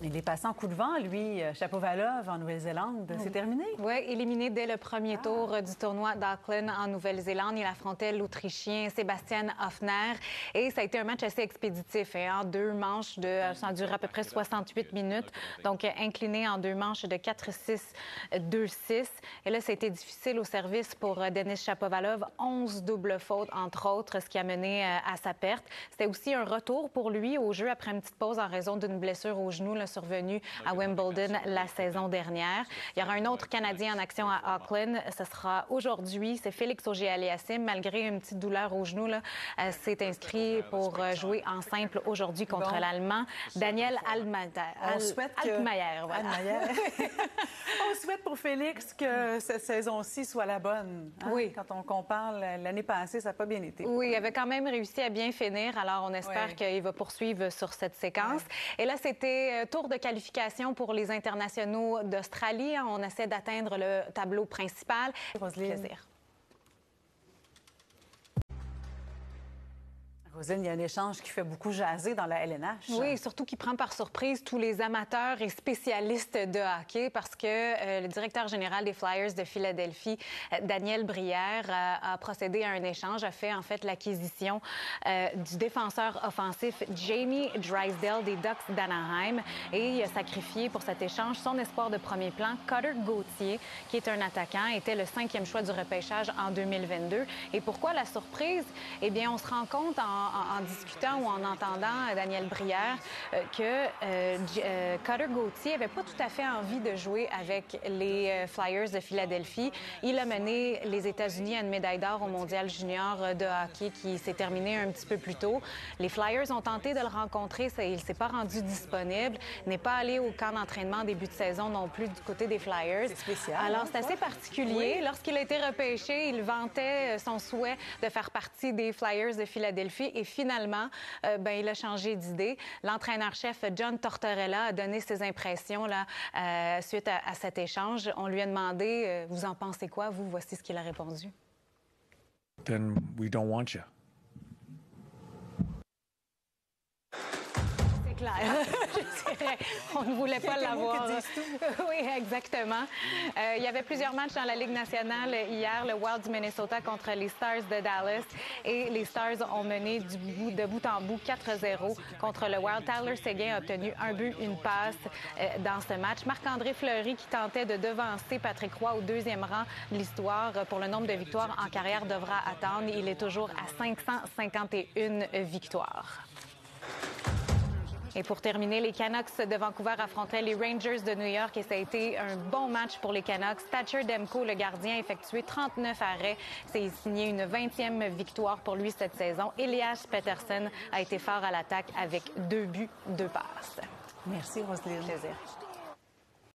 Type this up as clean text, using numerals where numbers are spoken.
Il est passé en coup de vent, lui, Shapovalov, en Nouvelle-Zélande. C'est terminé? Oui, éliminé dès le premier tour du tournoi d'Auckland en Nouvelle-Zélande. Il affrontait l'Autrichien Sebastian Hoffner. Et ça a été un match assez expéditif. En 2 manches, ça a duré à peu près 68 minutes. Donc, incliné en 2 manches de 4-6, 2-6. Et là, ça a été difficile au service pour Denis Shapovalov. 11 doubles fautes, entre autres, ce qui a mené à sa perte. C'était aussi un retour pour lui au jeu après une petite pause en raison d'une blessure au genou survenu à Wimbledon la saison dernière. Il y aura un autre Canadien en action à Auckland. Ce sera aujourd'hui. C'est Félix Auger-Aliassime. Malgré une petite douleur au genou, s'est inscrit pour jouer en simple aujourd'hui contre l'Allemand Daniel Altmaier. Voilà. On souhaite pour Félix que cette saison-ci soit la bonne. Hein? Oui. Quand on compare l'année passée, ça n'a pas bien été. Oui, il avait quand même réussi à bien finir. Alors, on espère qu'il va poursuivre sur cette séquence. Et là, c'était tour de qualification pour les internationaux d'Australie. On essaie d'atteindre le tableau principal. Roselyne. Plaisir. Roselyne, il y a un échange qui fait beaucoup jaser dans la LNH. Oui, surtout qui prend par surprise tous les amateurs et spécialistes de hockey parce que le directeur général des Flyers de Philadelphie, Daniel Brière, a procédé à un échange, a fait en fait l'acquisition du défenseur offensif Jamie Drysdale des Ducks d'Anaheim et il a sacrifié pour cet échange son espoir de premier plan, Cutter Gauthier, qui est un attaquant, était le 5e choix du repêchage en 2022. Et pourquoi la surprise? Eh bien, on se rend compte en discutant ou en entendant Daniel Brière que Cutter Gauthier n'avait pas tout à fait envie de jouer avec les Flyers de Philadelphie. Il a mené les États-Unis à une médaille d'or au Mondial junior de hockey qui s'est terminé un petit peu plus tôt. Les Flyers ont tenté de le rencontrer, il ne s'est pas rendu disponible, n'est pas allé au camp d'entraînement en début de saison non plus du côté des Flyers. C'est spécial. Alors, c'est assez particulier. Oui. Lorsqu'il a été repêché, il vantait son souhait de faire partie des Flyers de Philadelphie. Et finalement, il a changé d'idée. L'entraîneur-chef John Tortorella a donné ses impressions là, suite à cet échange. On lui a demandé, vous en pensez quoi, vous? Voici ce qu'il a répondu. Then we don't want you. C'est clair. Je dirais, on ne voulait pas l'avoir. Oui, exactement. Il y avait plusieurs matchs dans la Ligue nationale hier. Le Wild du Minnesota contre les Stars de Dallas. Et les Stars ont mené de bout en bout 4-0 contre le Wild. Tyler Seguin a obtenu un but, une passe dans ce match. Marc-André Fleury qui tentait de devancer Patrick Roy au 2e rang de l'histoire pour le nombre de victoires en carrière devra attendre. Il est toujours à 551 victoires. Et pour terminer, les Canucks de Vancouver affrontaient les Rangers de New York et ça a été un bon match pour les Canucks. Thatcher Demko, le gardien, a effectué 39 arrêts. C'est signé une 20e victoire pour lui cette saison. Elias Pettersson a été fort à l'attaque avec 2 buts, 2 passes. Merci, Roselyne. Plaisir.